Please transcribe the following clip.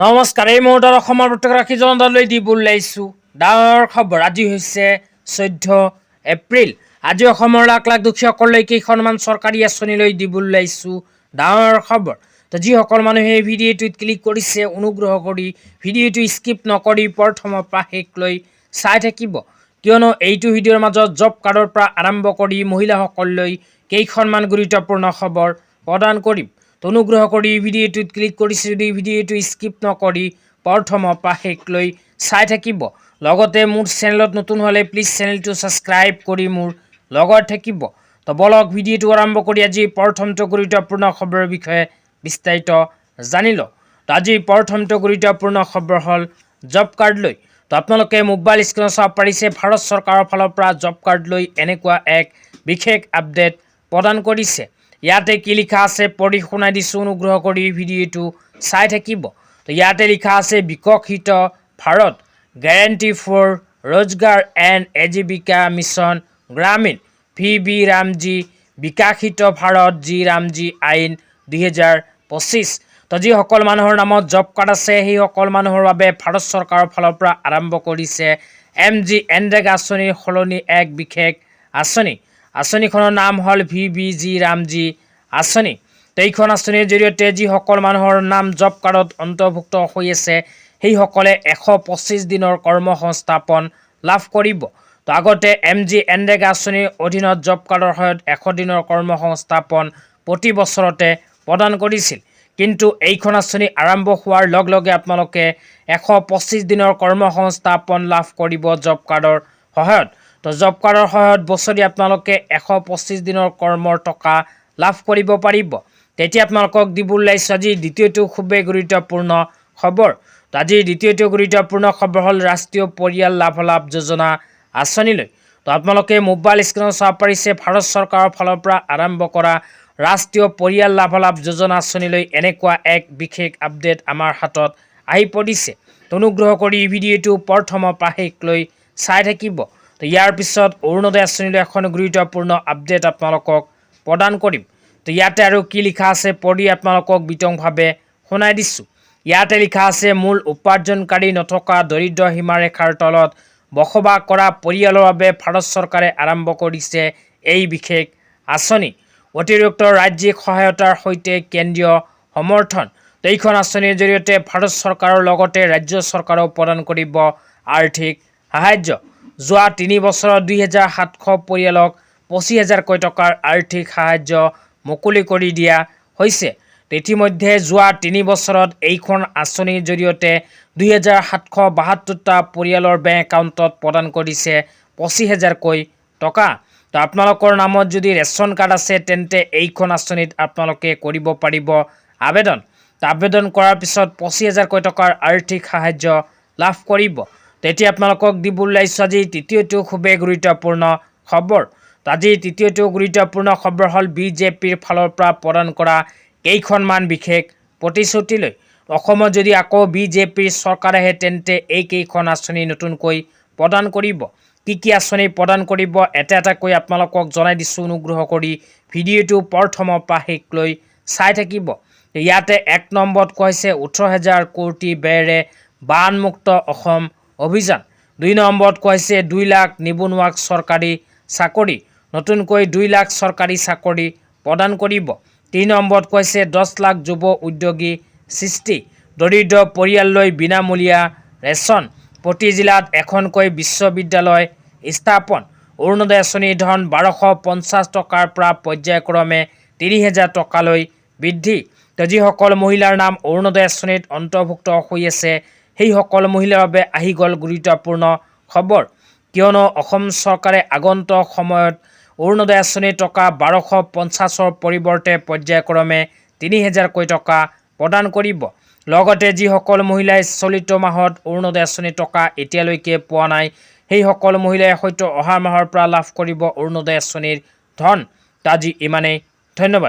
নমস্কাৰ। এই মুহূৰ্তত অসমৰ প্ৰত্যেকগৰাকী জনতালৈ দিব ওলাইছোঁ ডাঙৰ খবৰ। আজি হৈছে 14 এপ্ৰিল। আজি অসমৰ লাখ লাখ দুখীয়াসকললৈ কেইখনমান চৰকাৰী আঁচনিলৈ দিব ওলাইছোঁ ডাঙৰ খবৰ। তো যিসকল মানুহে এই ভিডিঅ'টোত ক্লিক কৰিছে, অনুগ্ৰহ কৰি ভিডিঅ'টো স্কিপ নকৰি প্ৰথমৰ পৰা শেষলৈ চাই থাকিব, কিয়নো এইটো ভিডিঅ'ৰ মাজত জব কাৰ্ডৰ পৰা আৰম্ভ কৰি মহিলাসকললৈ কেইখনমান গুৰুত্বপূৰ্ণ খবৰ প্ৰদান কৰিম। তো অনুগ্ৰহ কৰি ভিডিঅ'টোত ক্লিক কৰিছে যদি ভিডিঅ'টো স্কিপ নকৰি প্ৰথমৰ পৰা শেষলৈ চাই থাকিব। লগতে মোৰ চেনেলত নতুন হ'লে প্লিজ চেনেলটো ছাবস্ক্ৰাইব কৰি মোৰ লগত থাকিব। তো বলক ভিডিঅ'টো আৰম্ভ কৰি আজি প্ৰথমটো গুৰুত্বপূৰ্ণ খবৰৰ বিষয়ে বিস্তাৰিত জানি লওঁ। তো আজি প্ৰথমটো গুৰুত্বপূৰ্ণ খবৰ হ'ল জব কাৰ্ড লৈ। তো আপোনালোকে মোবাইল স্ক্ৰীনত চাব পাৰিছে, ভাৰত চৰকাৰৰ ফালৰ পৰা জব কাৰ্ড লৈ এনেকুৱা এক বিশেষ আপডেট প্ৰদান কৰিছে। ইয়াতে কি লিখা আছে পঢ়ি শুনাই দিছোঁ, অনুগ্ৰহ কৰি ভিডিঅ'টো চাই থাকিব। তো ইয়াতে লিখা আছে বিকশিত ভাৰত গ্যাৰাণ্টি ফৰ रोजगार एंड आजीविका मिशन ग्रामीण VB रामजी বিকাশিত ভাৰত জি ৰামজী আইন 2025। তো যিসকল মানুহৰ নামত জব কাৰ্ড আছে সেইসকল মানুহৰ বাবে ভাৰত চৰকাৰৰ ফালৰ পৰা আৰম্ভ কৰিছে MG এনৰেগা আঁচনিৰ সলনি এক বিশেষ আঁচনি। আঁচনিখনৰ নাম হ'ল VBG ৰামজী আঁচনি। তো এইখন আঁচনিৰ জৰিয়তে যিসকল মানুহৰ নাম জব কাৰ্ডত অন্তৰ্ভুক্ত হৈ আছে সেইসকলে 125 দিনৰ কৰ্মসংস্থাপন লাভ কৰিব। তো আগতে MG এনৰেগা আঁচনিৰ অধীনত জব কাৰ্ডৰ সহায়ত 100 দিনৰ কৰ্মসংস্থাপন প্ৰতি বছৰতে প্ৰদান কৰিছিল, কিন্তু এইখন আঁচনি আৰম্ভ হোৱাৰ লগে লগে আপোনালোকে 125 দিনৰ কৰ্মসংস্থাপন লাভ কৰিব জব কাৰ্ডৰ সহায়ত। তো জব কাৰ্ডৰ সহায়ত বছৰি আপোনালোকে 125 দিনৰ কৰ্মৰ টকা লাভ কৰিব পাৰিব। তেতিয়া আপোনালোকক দিব ওলাইছোঁ আজি দ্বিতীয়টো খুবেই গুৰুত্বপূৰ্ণ খবৰ। তো আজিৰ দ্বিতীয়টো গুৰুত্বপূৰ্ণ খবৰ হ'ল ৰাষ্ট্ৰীয় পৰিয়াল লাভালাভ যোজনা আঁচনিলৈ। তো আপোনালোকে মোবাইল স্ক্ৰীনত চাব পাৰিছে, ভাৰত চৰকাৰৰ ফালৰ পৰা আৰম্ভ কৰা ৰাষ্ট্ৰীয় পৰিয়াল লাভালাভ যোজনা আঁচনিলৈ এনেকুৱা এক বিশেষ আপডেট আমাৰ হাতত আহি পৰিছে। তো অনুগ্ৰহ কৰি ভিডিঅ'টো প্ৰথমৰ পৰা শেষলৈ চাই থাকিব। তো ইয়াৰ পিছত অৰুণোদয় আঁচনিলৈ এখন গুৰুত্বপূৰ্ণ আপডেট আপোনালোকক প্ৰদান কৰিম। তো ইয়াতে আৰু কি লিখা আছে পঢ়ি আপোনালোকক বিতংভাৱে শুনাই দিছোঁ। ইয়াতে লিখা আছে মূল উপাৰ্জনকাৰী নথকা দৰিদ্ৰ সীমাৰেখাৰ তলত বসবাস কৰা পৰিয়ালৰ বাবে ভাৰত চৰকাৰে আৰম্ভ কৰিছে এই বিশেষ আঁচনি। অতিৰিক্ত ৰাজ্যিক সহায়তাৰ সৈতে কেন্দ্ৰীয় সমৰ্থন। তো এইখন আঁচনিৰ জৰিয়তে ভাৰত চৰকাৰৰ লগতে ৰাজ্য চৰকাৰেও প্ৰদান কৰিব আৰ্থিক সাহায্য। যোৱা 3 বছৰত 2700 পৰিয়ালক 25,000কৈ টকাৰ আৰ্থিক সাহায্য মুকলি কৰি দিয়া হৈছে। ইতিমধ্যে যোৱা 3 বছৰত এইখন আঁচনিৰ জৰিয়তে 2772টা পৰিয়ালৰ বেংক একাউণ্টত প্ৰদান কৰিছে 25,000কৈ টকা। তো আপোনালোকৰ নামত যদি ৰেচন কাৰ্ড আছে তেন্তে এইখন আঁচনিত আপোনালোকে কৰিব পাৰিব আবেদন। তো আবেদন কৰাৰ পিছত 25,000কৈ টকাৰ আৰ্থিক সাহায্য লাভ কৰিব। তেতিয়া আপোনালোকক দিব ওলাইছোঁ আজি তৃতীয়টো খুবেই গুৰুত্বপূৰ্ণ খবৰ। তো আজি তৃতীয়টো গুৰুত্বপূৰ্ণ খবৰ হ'ল বিজেপিৰ ফালৰ পৰা প্ৰদান কৰা কেইখনমান বিশেষ প্ৰতিশ্ৰুতিলৈ। অসমত যদি আকৌ বিজেপিৰ চৰকাৰ আহে তেন্তে এই কেইখন আঁচনি নতুনকৈ প্ৰদান কৰিব। কি আঁচনি প্ৰদান কৰিব এটা এটাকৈ আপোনালোকক জনাই দিছোঁ, অনুগ্ৰহ কৰি ভিডিঅ'টো প্ৰথমৰ পৰা শেষলৈ চাই থাকিব। ইয়াতে 1 নম্বৰত কোৱা হৈছে 18,000 কোটি ব্যয়েৰে বানমুক্ত অসম অভিযান। 2 নম্বৰত কোৱা হৈছে 2 লাখ নিবনুৱাক চৰকাৰী চাকৰি, নতুনকৈ 2 লাখ চৰকাৰী চাকৰি প্ৰদান কৰিব। 3 নম্বৰত কোৱা হৈছে 10 লাখ যুৱ উদ্যোগী সৃষ্টি, দৰিদ্ৰ পৰিয়াললৈ বিনামূলীয়া ৰেচন, প্ৰতি জিলাত এখনকৈ বিশ্ববিদ্যালয় স্থাপন, অৰুণোদয় আঁচনিৰ ধন 1250 টকাৰ পৰা পৰ্যায়ক্ৰমে 3,000 টকালৈ বৃদ্ধি। তো যিসকল মহিলাৰ নাম অৰুণোদয় আঁচনিত অন্তৰ্ভুক্ত হৈ আছে সেইসকল মহিলাৰ বাবে আহি গ'ল গুৰুত্বপূৰ্ণ খবৰ, কিয়নো অসম চৰকাৰে আগন্তুক সময়ত অৰুণোদয় আঁচনিৰ টকা 1250ৰ পৰিৱৰ্তে পৰ্যায়ক্ৰমে 3,000কৈ টকা প্ৰদান কৰিব। লগতে যিসকল মহিলাই চলিত মাহত অৰুণোদয় আঁচনিৰ টকা এতিয়ালৈকে পোৱা নাই সেইসকল মহিলাই হয়তো অহা মাহৰ পৰা লাভ কৰিব অৰুণোদয় আঁচনিৰ ধন। আজি ইমানেই, ধন্যবাদ।